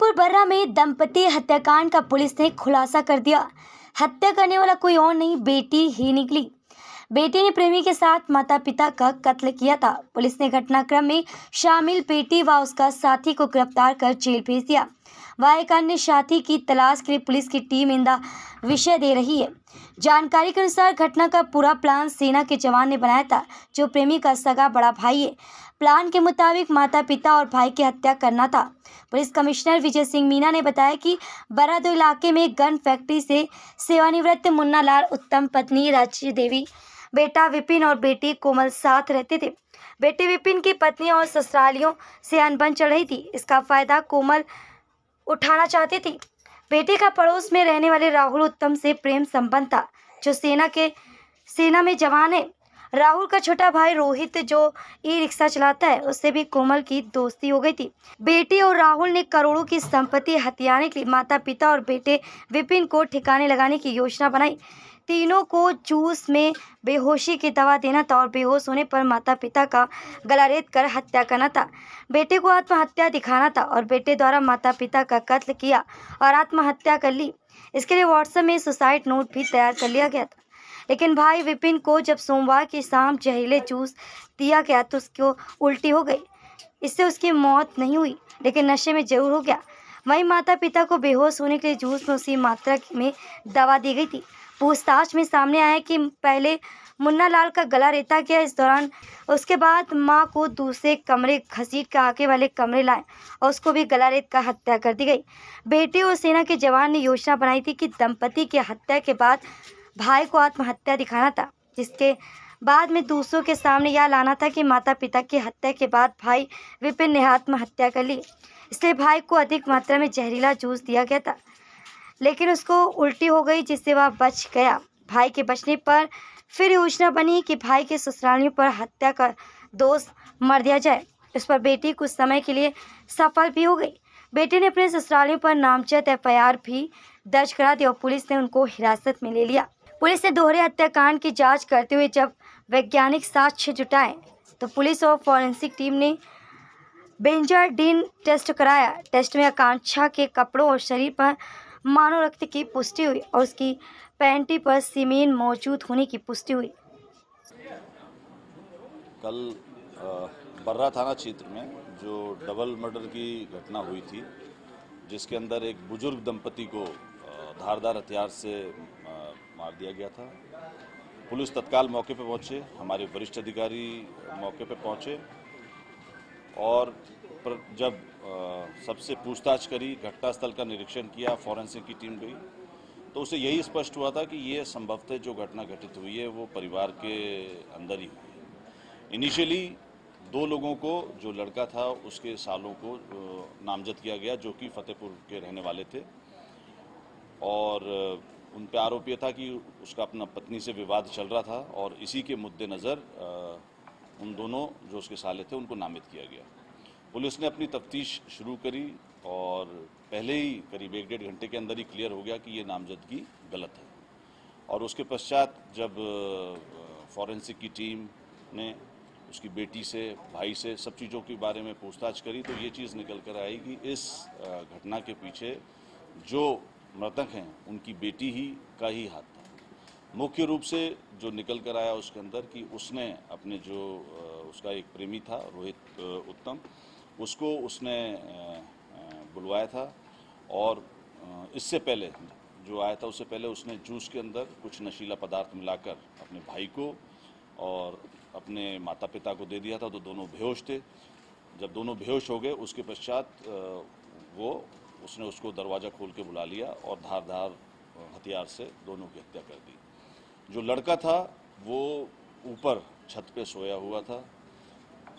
फतेहपुर बर्रा में दंपति हत्याकांड का पुलिस ने खुलासा कर दिया। हत्या करने वाला कोई और नहीं, बेटी ही निकली। बेटी ने प्रेमी के साथ माता पिता का कत्ल किया था। पुलिस ने घटनाक्रम में शामिल बेटी व उसका साथी को गिरफ्तार कर जेल भेज दिया। वह एक अन्य साथी की तलाश के लिए पुलिस की टीम इंदा विषय दे रही है। जानकारी के अनुसार घटना का पूरा प्लान सेना के जवान ने बनाया था, जो प्रेमी का सगा बड़ा भाई है। प्लान के मुताबिक माता पिता और भाई की हत्या करना था। पुलिस कमिश्नर विजय सिंह मीना ने बताया कि बरादो इलाके में गन फैक्ट्री से सेवानिवृत्त मुन्ना लाल उत्तम पत्नी राज्य देवी, बेटा विपिन और बेटी कोमल साथ रहते थे। बेटे विपिन की पत्नी और ससुरालियों से अनबन चल रही थी। इसका फायदा कोमल उठाना चाहती थी। बेटे का पड़ोस में रहने वाले राहुल उत्तम से प्रेम संबंध था, जो सेना में जवान है। राहुल का छोटा भाई रोहित, जो ई रिक्शा चलाता है, उससे भी कोमल की दोस्ती हो गई थी। बेटी और राहुल ने करोड़ों की संपत्ति हथियाने के लिए माता पिता और बेटे विपिन को ठिकाने लगाने की योजना बनाई। तीनों को जूस में बेहोशी की दवा देना था और बेहोश होने पर माता पिता का गला रेत कर हत्या करना था। बेटे को आत्महत्या दिखाना था और बेटे द्वारा माता पिता का कत्ल किया और आत्महत्या कर ली। इसके लिए व्हाट्सएप में सुसाइड नोट भी तैयार कर लिया गया था। लेकिन भाई विपिन को जब सोमवार की शाम जहरीले जूस दिया गया तो उसको उल्टी हो गई। इससे उसकी मौत नहीं हुई, लेकिन नशे में जरूर हो गया। वहीं माता पिता को बेहोश होने के लिए जूस में उसी मात्रा में दवा दी गई थी। पूछताछ में सामने आया कि पहले मुन्ना लाल का गला रेता गया। इस दौरान उसके बाद मां को दूसरे कमरे घसीट कर आगे वाले कमरे लाए और उसको भी गला रेत कर हत्या कर दी गई। बेटे और सेना के जवान ने योजना बनाई थी कि दंपति की हत्या के बाद भाई को आत्महत्या दिखाना था, जिसके बाद में दूसरों के सामने यह लाना था कि माता पिता की हत्या के बाद भाई विपिन ने आत्महत्या कर ली। इसलिए भाई को अधिक मात्रा में जहरीला जूस दिया गया था, लेकिन उसको उल्टी हो गई, जिससे वह बच गया। भाई के बचने पर फिर योजना बनी कि भाई के ससुरालियों पर हत्या का दोष मर दिया जाए। इस पर बेटी कुछ समय के लिए सफल भी हो गई। बेटे ने अपने ससुरालियों पर नामजद एफआईआर भी दर्ज करा दी और पुलिस ने उनको हिरासत में ले लिया। पुलिस ने दोहरे हत्याकांड की जांच करते हुए जब वैज्ञानिक साक्ष्य जुटाए तो पुलिस और फॉरेंसिक टीम ने बेंजाडीन टेस्ट कराया। टेस्ट में आकांक्षा के कपड़ों और शरीर पर मानव रक्त की पुष्टि हुई और उसकी पैंटी पर सीमेन मौजूद होने की पुष्टि हुई। कल बर्रा थाना क्षेत्र में जो डबल मर्डर की घटना हुई थी, जिसके अंदर एक बुजुर्ग दंपति को धारदार हथियार से मार दिया गया था। पुलिस तत्काल मौके पर पहुंचे, हमारे वरिष्ठ अधिकारी मौके पर पहुंचे और जब सबसे पूछताछ करी, घटनास्थल का निरीक्षण किया, फॉरेंसिक की टीम गई, तो उसे यही स्पष्ट हुआ था कि ये संभवतः जो घटना घटित हुई है वो परिवार के अंदर ही हुई है। इनिशियली 2 लोगों को, जो लड़का था उसके सालों को नामजद किया गया, जो कि फतेहपुर के रहने वाले थे और उन पर आरोप यह था कि उसका अपना पत्नी से विवाद चल रहा था और इसी के मद्देनज़र उन दोनों जो उसके साले थे उनको नामित किया गया। पुलिस ने अपनी तफ्तीश शुरू करी और पहले ही करीब 1-1.5 घंटे के अंदर ही क्लियर हो गया कि ये नामजदगी गलत है। और उसके पश्चात जब फॉरेंसिक की टीम ने उसकी बेटी से, भाई से सब चीज़ों के बारे में पूछताछ करी तो ये चीज़ निकल कर आई कि इस घटना के पीछे जो मृतक हैं उनकी बेटी का ही हाथ था। मुख्य रूप से जो निकल कर आया उसके अंदर कि उसने अपने जो उसका एक प्रेमी था रोहित उत्तम, उसको उसने बुलवाया था और इससे पहले जो आया था उससे पहले उसने जूस के अंदर कुछ नशीला पदार्थ मिलाकर अपने भाई को और अपने माता पिता को दे दिया था, तो दोनों बेहोश थे। जब दोनों बेहोश हो गए उसके पश्चात उसने उसको दरवाज़ा खोल के बुला लिया और धारदार हथियार से दोनों की हत्या कर दी। जो लड़का था वो ऊपर छत पे सोया हुआ था।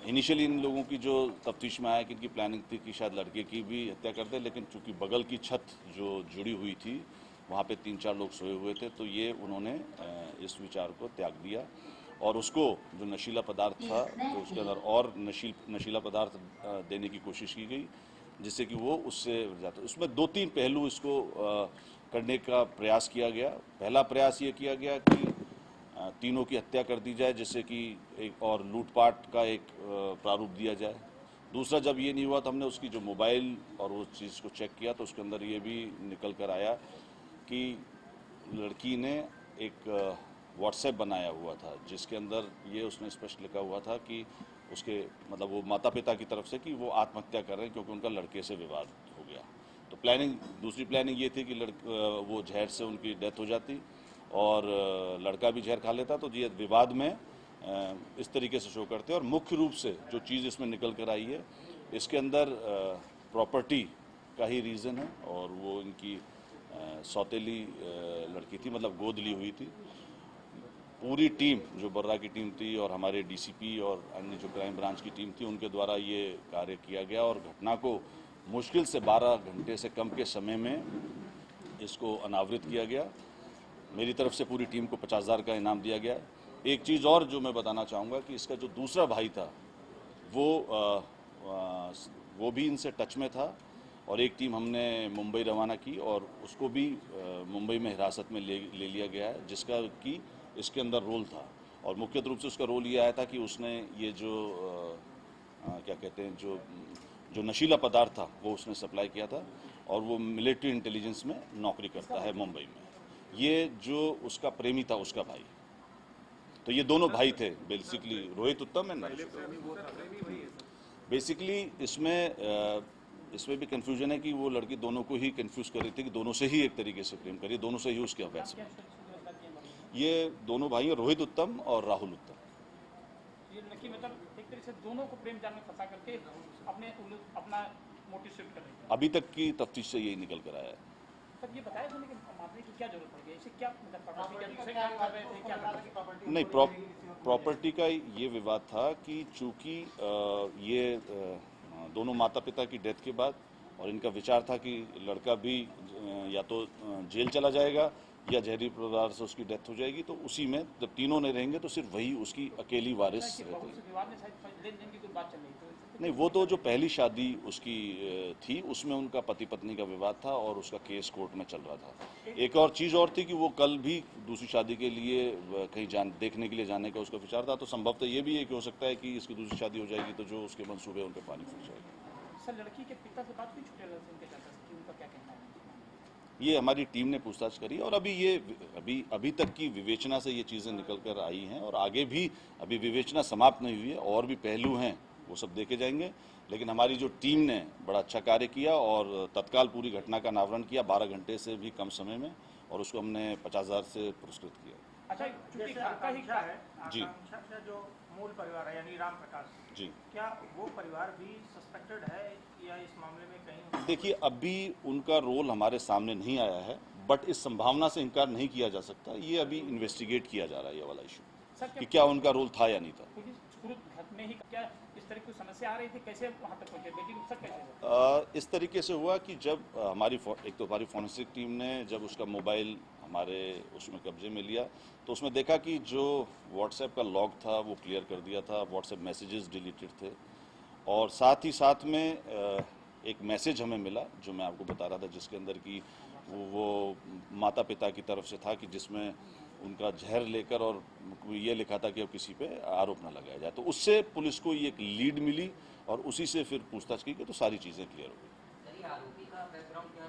इनिशियली इन लोगों की जो तफ्तीश में आया कि इनकी प्लानिंग थी कि शायद लड़के की भी हत्या कर दे, लेकिन चूंकि बगल की छत जो जुड़ी हुई थी वहाँ पे 3-4 लोग सोए हुए थे, तो ये उन्होंने इस विचार को त्याग दिया और उसको जो नशीला पदार्थ था तो उसके अंदर और नशीला पदार्थ देने की कोशिश की गई, जिससे कि वो उससे जाता। उसमें 2-3 पहलू इसको करने का प्रयास किया गया। पहला प्रयास ये किया गया कि तीनों की हत्या कर दी जाए, जिससे कि एक और लूटपाट का एक प्रारूप दिया जाए। दूसरा, जब ये नहीं हुआ तो हमने उसकी जो मोबाइल और उस चीज़ को चेक किया तो उसके अंदर ये भी निकल कर आया कि लड़की ने एक व्हाट्सएप बनाया हुआ था जिसके अंदर ये उसने स्पष्ट लिखा हुआ था कि उसके मतलब वो माता पिता की तरफ से कि वो आत्महत्या कर रहे हैं क्योंकि उनका लड़के से विवाद हो गया। तो दूसरी प्लानिंग ये थी कि वो जहर से उनकी डेथ हो जाती और लड़का भी जहर खा लेता। तो ये विवाद में इस तरीके से शो करते हैं। और मुख्य रूप से जो चीज़ इसमें निकल कर आई है, इसके अंदर प्रॉपर्टी का ही रीज़न है और वो इनकी सौतेली लड़की थी, मतलब गोद ली हुई थी। पूरी टीम, जो बर्रा की टीम थी और हमारे डीसीपी और अन्य जो क्राइम ब्रांच की टीम थी, उनके द्वारा ये कार्य किया गया और घटना को मुश्किल से 12 घंटे से कम के समय में इसको अनावृत किया गया। मेरी तरफ से पूरी टीम को 50,000 का इनाम दिया गया। एक चीज़ और जो मैं बताना चाहूँगा कि इसका जो दूसरा भाई था वो भी इनसे टच में था और एक टीम हमने मुंबई रवाना की और उसको भी मुंबई में हिरासत में ले लिया गया है, जिसका कि इसके अंदर रोल था। और मुख्य रूप से उसका रोल ये आया था कि उसने ये जो क्या कहते हैं जो नशीला पदार्थ था वो उसने सप्लाई किया था और वो मिलिट्री इंटेलिजेंस में नौकरी करता है मुंबई में। ये जो उसका प्रेमी था उसका भाई, तो ये दोनों भाई थे बेसिकली, रोहित उत्तम एंड नरेश। बेसिकली इसमें भी कंफ्यूजन है कि वो लड़की दोनों को ही कंफ्यूज कर रही थी कि दोनों से ही एक तरीके से प्रेम करिए, दोनों से ही उसके अफेयर्स में। ये दोनों भाई हैं, रोहित उत्तम और राहुल उत्तम। ये लड़की मतलब एक तरीके से दोनों को प्रेम जाल में फंसा करके अपना मोटिव शिफ्ट कर रही है। अभी तक की तफ्तीश से यही निकल कर आया है। सर, ये बताया जाने के मामले की क्या जरूरत पड़ गई, इसे क्या मतलब प्रॉपर्टी का दूसरे काम कर रहे थे, क्या कर रहे थे? नहीं, प्रॉपर्टी का ये विवाद था कि चूंकि ये दोनों माता पिता की डेथ के बाद और इनका विचार था कि लड़का भी या तो जेल चला जाएगा या जहरीले पदार्थ से उसकी डेथ हो जाएगी, तो उसी में जब तीनों नहीं रहेंगे तो सिर्फ वही उसकी अकेली वारिस रहेगी। विवाद में शायद लेन देन की कोई बात चल रही थी। नहीं, वो तो जो पहली शादी उसकी थी उसमें उनका पति पत्नी का विवाद था और उसका केस कोर्ट में चल रहा था। एक और चीज़ और थी कि वो कल भी दूसरी शादी के लिए कहीं देखने के लिए जाने का उसका विचार था। तो संभवतः ये भी है कि हो सकता है कि इसकी दूसरी शादी हो जाएगी तो जो उसके मंसूबे उनके पानी फिर जाएगा। सर, लड़की के पिता से बात हुई छुट्टे उनके चाचा से कि उनका क्या कहना है? ये हमारी टीम ने पूछताछ करी और अभी तक की विवेचना से ये चीज़ें निकल कर आई हैं और आगे भी अभी विवेचना समाप्त नहीं हुई है, और भी पहलू हैं वो सब देखे जाएंगे। लेकिन हमारी जो टीम ने बड़ा अच्छा कार्य किया और तत्काल पूरी घटना का अनावरण किया 12 घंटे से भी कम समय में, और उसको हमने 50,000 से पुरस्कृत किया। अच्छा, चूंकि घर का ही है, जी। आकांक्षा का जो मूल परिवार है यानी राम प्रकाश जी, क्या वो परिवार भी सस्पेक्टेड है या इस मामले में कहीं? देखिए, अभी उनका रोल हमारे सामने नहीं आया है, बट इस संभावना से इनकार नहीं किया जा सकता। ये अभी इन्वेस्टिगेट किया जा रहा है ये वाला इशू कि क्या उनका रोल था या नहीं था। पुलिस पूरे घर में ही क्या इस तरह की समस्या आ रही थी, कैसे वहां तक पहुंचे, बेटी को सब कैसे? इस तरीके से हुआ कि जब एक तो हमारी फॉरेंसिक टीम ने जब उसका मोबाइल हमारे उसमें कब्जे में लिया तो उसमें देखा कि जो व्हाट्सएप का लॉग था वो क्लियर कर दिया था, व्हाट्सएप मैसेजेस डिलीटेड थे, और साथ ही साथ में एक मैसेज हमें मिला जो मैं आपको बता रहा था, जिसके अंदर कि वो माता पिता की तरफ से था कि जिसमें उनका जहर लेकर और ये लिखा था कि अब किसी पे आरोप न लगाया जाए। तो उससे पुलिस को ये एक लीड मिली और उसी से फिर पूछताछ की गई तो सारी चीज़ें क्लियर हो गई। आरोपी का बैकग्राउंड क्या